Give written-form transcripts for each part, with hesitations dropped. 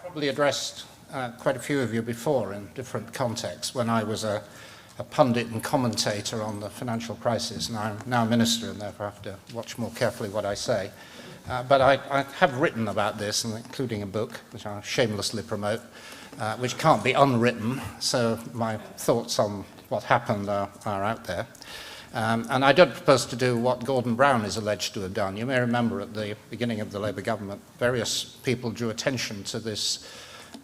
probably addressed quite a few of you before in different contexts when I was a pundit and commentator on the financial crisis, and I'm now a minister and therefore have to watch more carefully what I say. But I have written about this, including a book, which I shamelessly promote, which can't be unwritten, so my thoughts on what happened are out there. And I don't propose to do what Gordon Brown is alleged to have done. You may remember at the beginning of the Labour government, various people drew attention to this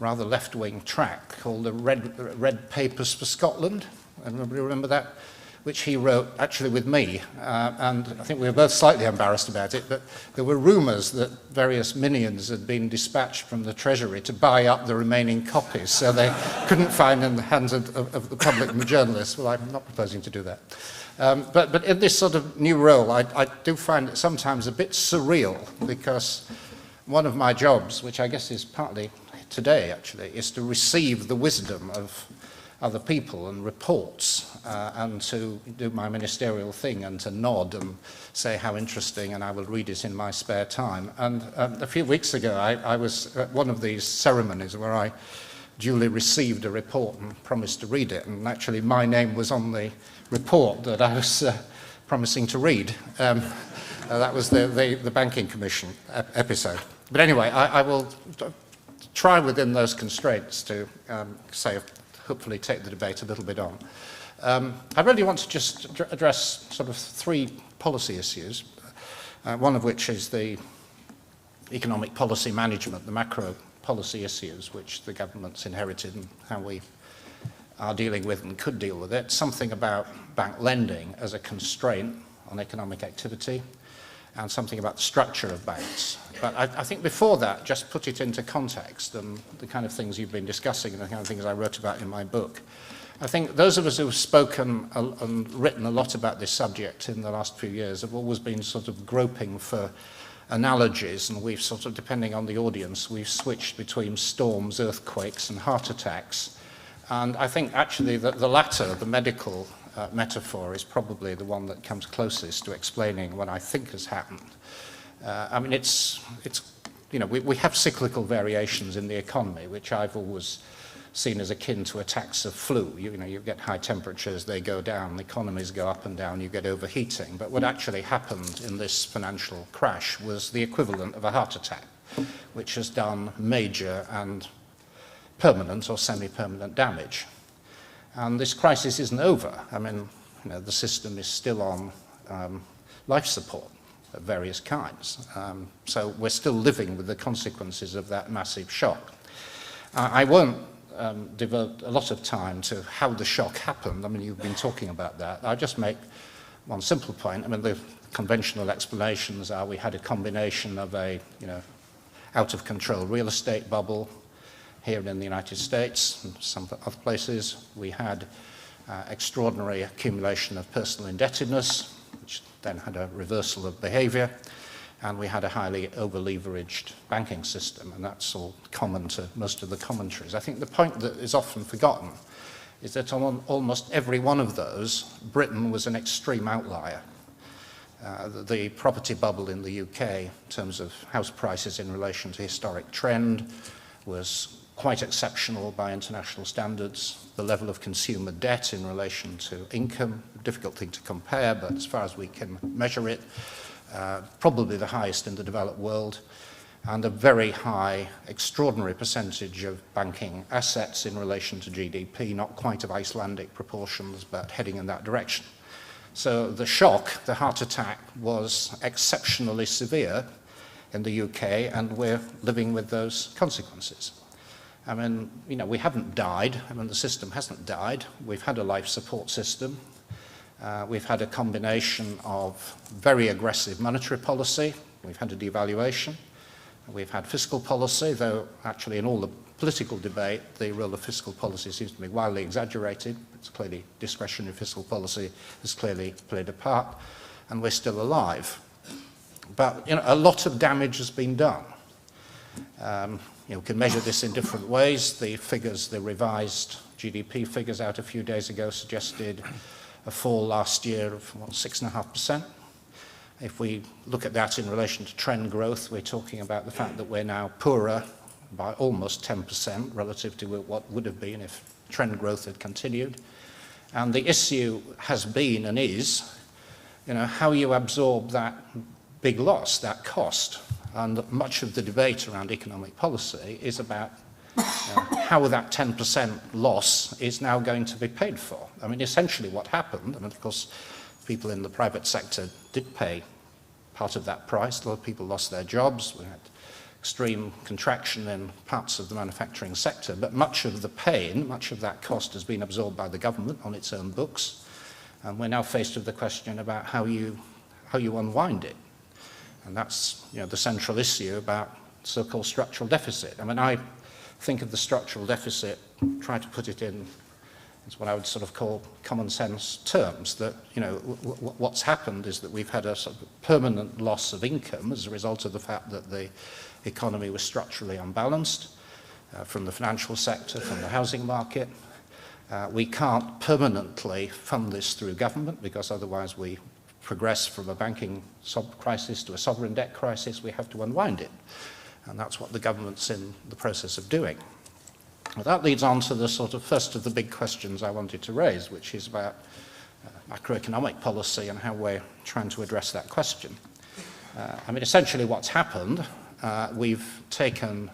rather left-wing track called the Red Papers for Scotland. Everybody remember that? Which he wrote actually with me, and I think we were both slightly embarrassed about it, but there were rumours that various minions had been dispatched from the Treasury to buy up the remaining copies, so they couldn't find in the hands of the public and the journalists. Well, I'm not proposing to do that. But in this sort of new role, I do find it sometimes a bit surreal, because one of my jobs, which I guess is partly today actually, is to receive the wisdom of other people and reports, and to do my ministerial thing and to nod and say how interesting, and I will read it in my spare time. And a few weeks ago I was at one of these ceremonies where I duly received a report and promised to read it, and actually my name was on the report that I was promising to read. That was the Banking Commission episode. But anyway, I will try within those constraints to hopefully take the debate a little bit on. I really want to just address sort of three policy issues, one of which is the economic policy management, the macro policy issues which the government's inherited and how we are dealing with and could deal with it, something about bank lending as a constraint on economic activity, and something about the structure of banks. But I think before that, just put it into context and the kind of things you've been discussing and the kind of things I wrote about in my book. I think those of us who have spoken and written a lot about this subject in the last few years have always been sort of groping for analogies, and we've sort of, depending on the audience, we've switched between storms, earthquakes and heart attacks. And I think actually that the latter, the medical metaphor, is probably the one that comes closest to explaining what I think has happened. I mean, it's you know, we have cyclical variations in the economy, which I've always seen as akin to attacks of flu. You know, you get high temperatures, they go down, the economies go up and down, you get overheating. But what actually happened in this financial crash was the equivalent of a heart attack, which has done major and permanent or semi-permanent damage. And this crisis isn't over. I mean, you know, the system is still on life support of various kinds. So we're still living with the consequences of that massive shock. I won't devote a lot of time to how the shock happened. I mean, you've been talking about that. I'll just make one simple point. I mean, the conventional explanations are we had a combination of a, you know, out-of-control real estate bubble here in the United States and some other places. We had extraordinary accumulation of personal indebtedness, which then had a reversal of behavior, and we had a highly over-leveraged banking system, and that's all common to most of the commentaries. I think the point that is often forgotten is that on almost every one of those, Britain was an extreme outlier. The property bubble in the UK, in terms of house prices in relation to historic trend, was quite exceptional by international standards. The level of consumer debt in relation to income, a difficult thing to compare, but as far as we can measure it, probably the highest in the developed world, and a very high, extraordinary percentage of banking assets in relation to GDP, not quite of Icelandic proportions, but heading in that direction. So the shock, the heart attack, was exceptionally severe in the UK, and we're living with those consequences. I mean, you know, we haven't died. I mean, the system hasn't died. We've had a life support system. We've had a combination of very aggressive monetary policy. We've had a devaluation. We've had fiscal policy, though actually in all the political debate, the role of fiscal policy seems to be wildly exaggerated. It's clearly discretionary fiscal policy has clearly played a part, and we're still alive. But, you know, a lot of damage has been done. You know, we can measure this in different ways. The figures, the revised GDP figures out a few days ago suggested a fall last year of 6.5%. If we look at that in relation to trend growth, we're talking about the fact that we're now poorer by almost 10% relative to what would have been if trend growth had continued. And the issue has been and is, how you absorb that big loss, that cost. And much of the debate around economic policy is about how that 10% loss is now going to be paid for. I mean, essentially what happened, and of course people in the private sector did pay part of that price. A lot of people lost their jobs. We had extreme contraction in parts of the manufacturing sector, but much of the pain, much of that cost has been absorbed by the government on its own books. And we're now faced with the question about how you unwind it. And that's the central issue about so-called structural deficit. I mean, I think of the structural deficit, try to put it in what I would sort of call common sense terms, that what's happened is that we've had a sort of permanent loss of income as a result of the fact that the economy was structurally unbalanced from the financial sector, from the housing market. We can't permanently fund this through government because otherwise we progress from a banking crisis to a sovereign debt crisis. We have to unwind it. And that's what the government's in the process of doing. Well, that leads on to the sort of first of the big questions I wanted to raise, which is about macroeconomic policy and how we're trying to address that question. I mean, essentially what's happened, we've taken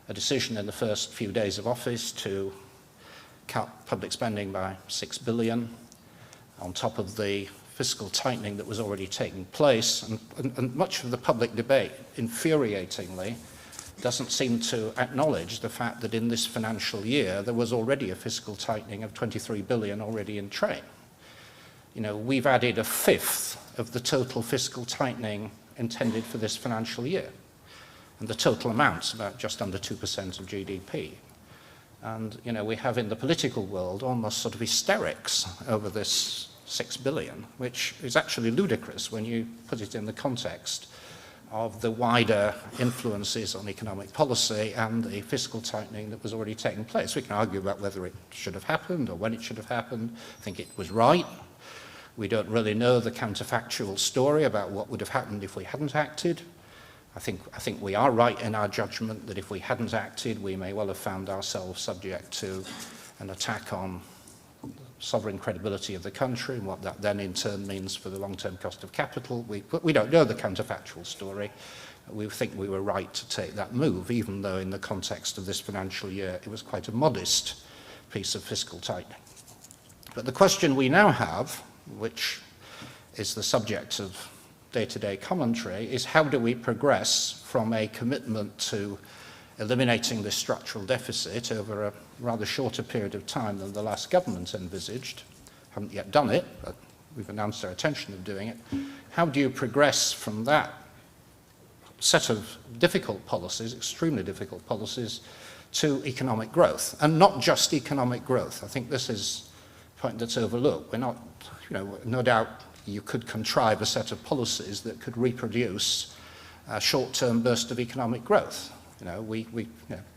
a decision in the first few days of office to cut public spending by $6 billion on top of the fiscal tightening that was already taking place. And much of the public debate, infuriatingly, doesn't seem to acknowledge the fact that in this financial year there was already a fiscal tightening of $23 billion already in train. We've added a fifth of the total fiscal tightening intended for this financial year. And the total amount's about just under 2% of GDP. And, we have in the political world almost sort of hysterics over this $6 billion, which is actually ludicrous when you put it in the context of the wider influences on economic policy and the fiscal tightening that was already taking place. We can argue about whether it should have happened or when it should have happened. I think it was right. We don't really know the counterfactual story about what would have happened if we hadn't acted. I think we are right in our judgment that if we hadn't acted, we may well have found ourselves subject to an attack on sovereign credibility of the country and what that then in turn means for the long-term cost of capital. We don't know the counterfactual story. We think we were right to take that move, even though in the context of this financial year it was quite a modest piece of fiscal tightening. But the question we now have, which is the subject of day-to-day commentary, is how do we progress from a commitment to eliminating this structural deficit over a rather shorter period of time than the last government envisaged. Haven't yet done it, but we've announced our intention of doing it. How do you progress from that set of difficult policies, extremely difficult policies, to economic growth? And not just economic growth. I think this is a point that's overlooked. We're not, no doubt you could contrive a set of policies that could reproduce a short-term burst of economic growth.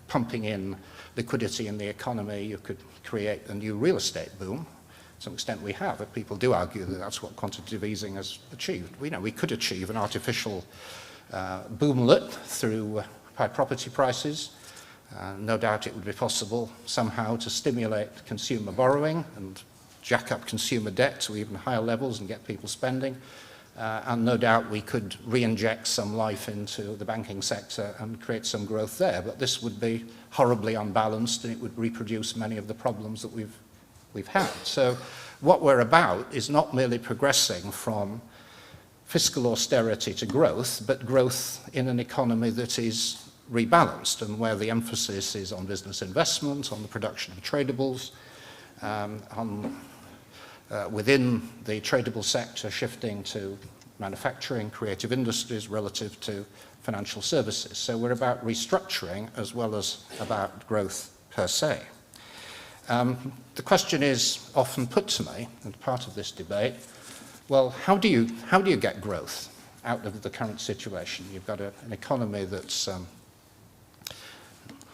Pumping in liquidity in the economy, you could create a new real estate boom. To some extent we have, but people do argue that that's what quantitative easing has achieved. We could achieve an artificial boomlet through high property prices. No doubt it would be possible somehow to stimulate consumer borrowing and jack up consumer debt to even higher levels and get people spending. And no doubt we could re-inject some life into the banking sector and create some growth there. But this would be horribly unbalanced and it would reproduce many of the problems that we've had. So what we're about is not merely progressing from fiscal austerity to growth, but growth in an economy that is rebalanced and where the emphasis is on business investment, on the production of tradables, within the tradable sector shifting to manufacturing, creative industries relative to financial services. So we're about restructuring as well as about growth per se. The question is often put to me, and part of this debate, well, how do you get growth out of the current situation? You've got an economy that's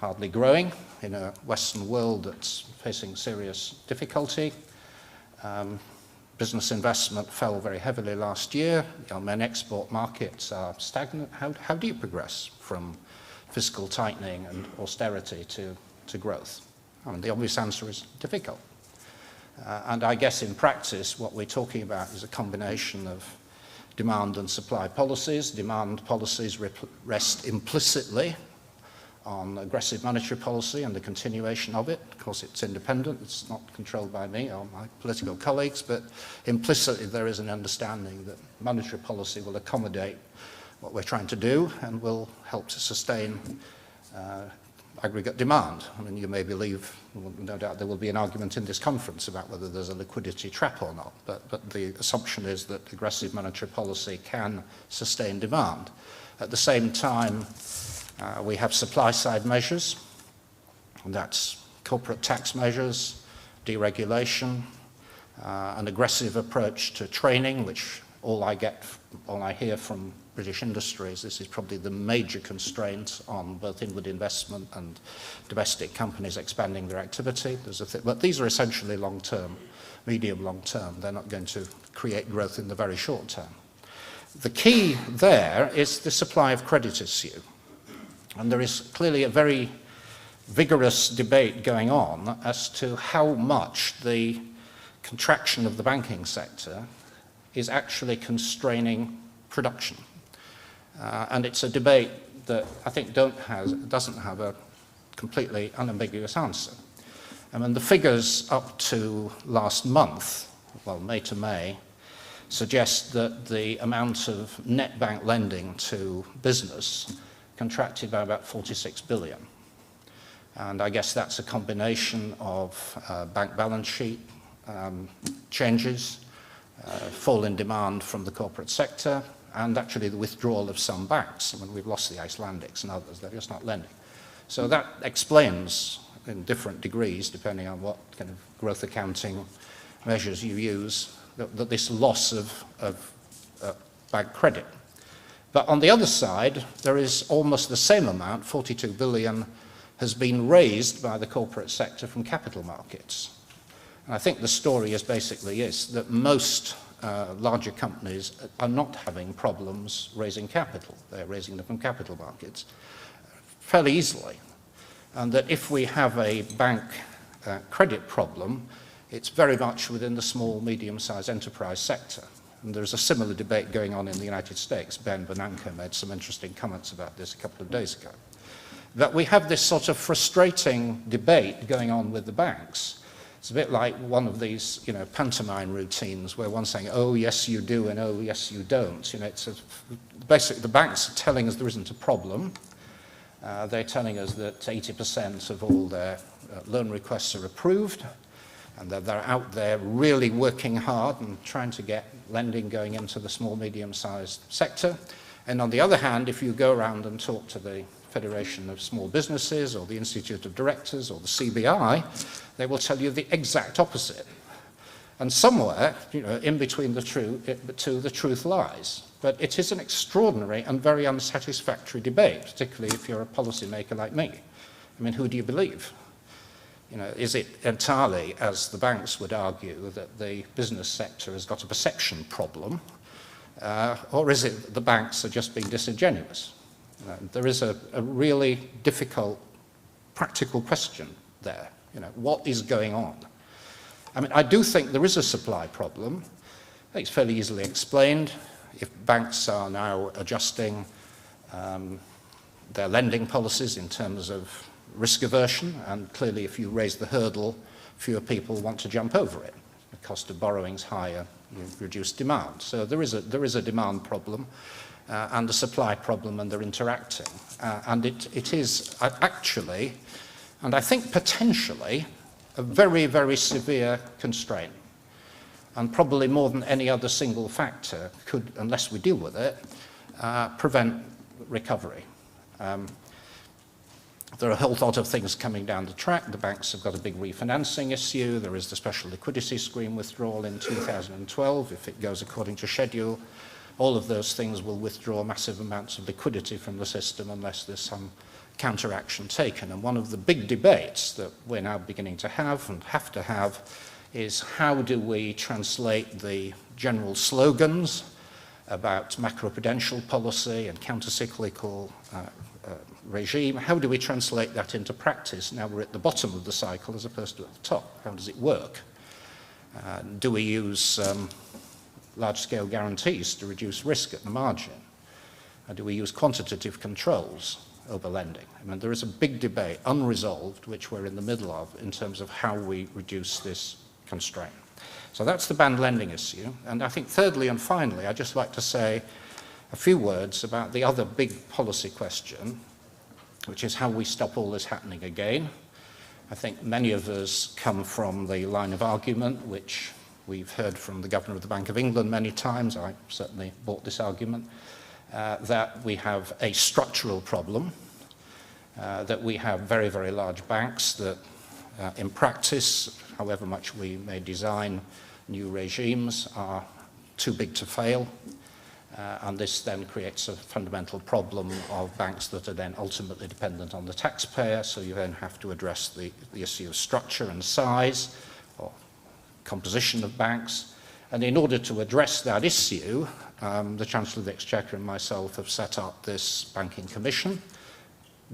hardly growing in a Western world that's facing serious difficulty. Business investment fell very heavily last year. Our main export markets are stagnant. How do you progress from fiscal tightening and austerity to growth? I mean, the obvious answer is difficult. And I guess in practice, what we're talking about is a combination of demand and supply policies. Demand policies rest implicitly on aggressive monetary policy and the continuation of it. Of course, it's independent. It's not controlled by me or my political colleagues, but implicitly there is an understanding that monetary policy will accommodate what we're trying to do and will help to sustain aggregate demand. I mean, you may believe, no doubt there will be an argument in this conference about whether there's a liquidity trap or not, but the assumption is that aggressive monetary policy can sustain demand. At the same time, we have supply-side measures, and that's corporate tax measures, deregulation, an aggressive approach to training, which all I hear from British industries, this is probably the major constraint on both inward investment and domestic companies expanding their activity. But these are essentially long-term, medium long-term. They're not going to create growth in the very short term. The key there is the supply of credit issue. And there is clearly a very vigorous debate going on as to how much the contraction of the banking sector is actually constraining production. And it's a debate that I think doesn't have a completely unambiguous answer. I mean, the figures up to last month, well, May to May, suggest that the amount of net bank lending to business contracted by about 46 billion. And I guess that's a combination of bank balance sheet changes, fall in demand from the corporate sector, and actually the withdrawal of some banks. I mean, we've lost the Icelandics and others, they're just not lending. So that explains, in different degrees, depending on what kind of growth accounting measures you use, that this loss of bank credit. But on the other side, there is almost the same amount, 42 billion, has been raised by the corporate sector from capital markets. And I think the story is basically that most larger companies are not having problems raising capital. They're raising them from capital markets fairly easily. And that if we have a bank credit problem, it's very much within the small, medium-sized enterprise sector. And there's a similar debate going on in the United States. Ben Bernanke made some interesting comments about this a couple of days ago. That we have this sort of frustrating debate going on with the banks. It's a bit like one of these, pantomime routines where one's saying, oh, yes, you do, and oh, yes, you don't. Basically, the banks are telling us there isn't a problem. They're telling us that 80% of all their loan requests are approved, and that they're out there really working hard and trying to get lending going into the small, medium-sized sector. And on the other hand, if you go around and talk to the Federation of Small Businesses or the Institute of Directors or the CBI, they will tell you the exact opposite. And somewhere, in between the two, the truth lies. But it is an extraordinary and very unsatisfactory debate, particularly if you're a policymaker like me. I mean, who do you believe? Is it entirely, as the banks would argue, that the business sector has got a perception problem, or is it that the banks are just being disingenuous? There is a really difficult practical question there. What is going on? I mean, I do think there is a supply problem. I think it's fairly easily explained. If banks are now adjusting their lending policies in terms of risk aversion, and clearly if you raise the hurdle, fewer people want to jump over it. The cost of borrowing is higher, you reduce demand. So there is a demand problem and a supply problem, and they're interacting. And it is actually, and I think potentially, a very, very severe constraint. And probably more than any other single factor could, unless we deal with it, prevent recovery. There are a whole lot of things coming down the track. The banks have got a big refinancing issue. There is the special liquidity scheme withdrawal in 2012. If it goes according to schedule, all of those things will withdraw massive amounts of liquidity from the system unless there's some counteraction taken. And one of the big debates that we're now beginning to have and have to have is how do we translate the general slogans about macroprudential policy and countercyclical regime. How do we translate that into practice? Now we're at the bottom of the cycle as opposed to at the top. How does it work? Do we use large-scale guarantees to reduce risk at the margin? Do we use quantitative controls over lending? I mean, there is a big debate, unresolved, which we're in the middle of in terms of how we reduce this constraint. So that's the banned lending issue. And I think thirdly and finally, I'd just like to say a few words about the other big policy question, which is how we stop all this happening again. I think many of us come from the line of argument, which we've heard from the Governor of the Bank of England many times. I certainly bought this argument, that we have a structural problem, that we have very, very large banks that in practice, however much we may design new regimes, are too big to fail. And this then creates a fundamental problem of banks that are then ultimately dependent on the taxpayer, so you then have to address the issue of structure and size, or composition of banks. And in order to address that issue, the Chancellor of the Exchequer and myself have set up this Banking Commission,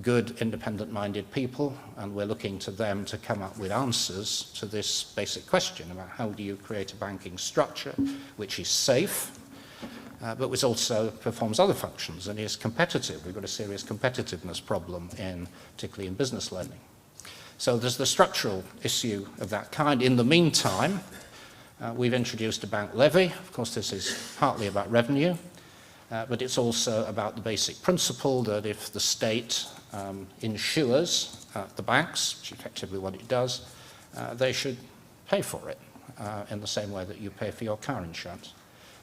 good independent-minded people, and we're looking to them to come up with answers to this basic question about how do you create a banking structure which is safe, but which also performs other functions and is competitive. We've got a serious competitiveness problem, particularly in business lending. So there's the structural issue of that kind. In the meantime, we've introduced a bank levy. Of course, this is partly about revenue, but it's also about the basic principle that if the state insures the banks, which is effectively what it does, they should pay for it in the same way that you pay for your car insurance.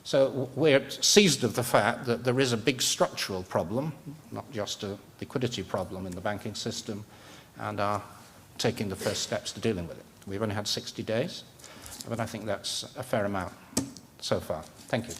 So we're seized of the fact that there is a big structural problem, not just a liquidity problem in the banking system, and are taking the first steps to dealing with it. We've only had 60 days, but I think that's a fair amount so far. Thank you.